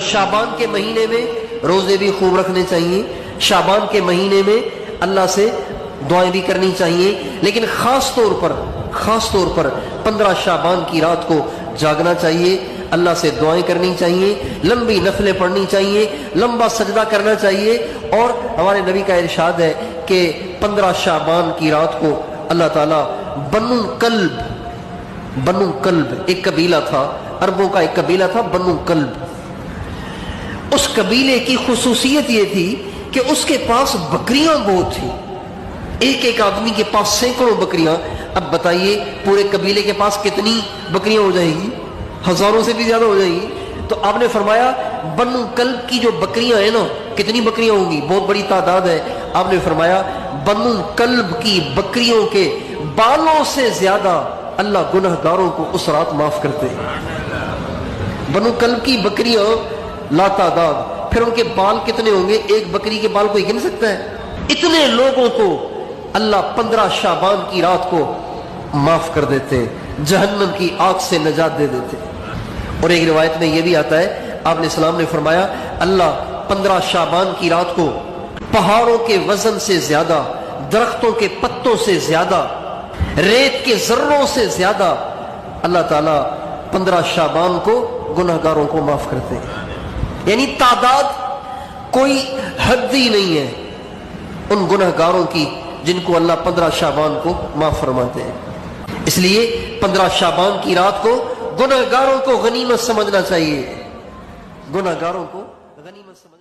شعبان کے مہینے میں روزے بھی خوب رکھنے چاہیے، شعبان کے مہینے میں اللہ سے دعائیں بھی کرنی چاہیے، لیکن خاص طور پر 15 شعبان کی رات کو جاگنا چاہیے، اللہ سے دعائیں کرنی چاہیے، لمبی نفلیں پڑھنی چاہیے، لمبا سجدہ کرنا چاہیے۔ اور ہمارے نبی کا ارشاد ہے کہ 15 شعبان کی رات کو اللہ تعالیٰ بنو کلب ایک قبیلہ تھا، عربوں کا ایک قبیلہ تھا بنو کلب، اس قبیلے کی خصوصیت یہ تھی کہ اس کے پاس بکریاں بہت تھیں، ایک آدمی کے پاس سینکڑوں بکریاں۔ اب بتائیے پورے قبیلے کے پاس کتنی بکریاں ہو جائیں گی؟ ہزاروں سے بھی زیادہ ہو جائیں گی۔ تو آپ نے فرمایا بنو کلب کی جو بکریاں ہیں نا، کتنی بکریاں ہوں گی؟ بہت بڑی تعداد ہے۔ آپ نے فرمایا بنو کلب کی بکریوں کے بالوں سے زیادہ اللہ گنہگاروں کو اس رات معاف کرتے ہیں۔ بنو کلب کی بکریاں لا تعداد، پھر ان کے بال کتنے ہوں گے؟ ایک بکری کے بال کوئی گن سکتا ہے؟ اتنے لوگوں کو اللہ 15 شعبان کی رات کو معاف کر دیتے، جہنم کی آگ سے نجات دے دیتے۔ اور ایک روایت میں یہ بھی آتا ہے، آپ نے السلام نے فرمایا اللہ 15 شعبان کی رات کو پہاڑوں کے وزن سے زیادہ، درختوں کے پتوں سے زیادہ، ریت کے ذروں سے زیادہ اللہ تعالیٰ 15 شعبان کو گنہگاروں کو معاف کرتے ہیں۔ یعنی تعداد کوئی حد ہی نہیں ہے ان گنہگاروں کی جن کو اللہ 15 شعبان کو معاف فرماتے ہیں۔ اس لیے 15 شعبان کی رات کو گنہگاروں کو غنیمت سمجھنا چاہیے، گنہگاروں کو غنیمت سمجھنا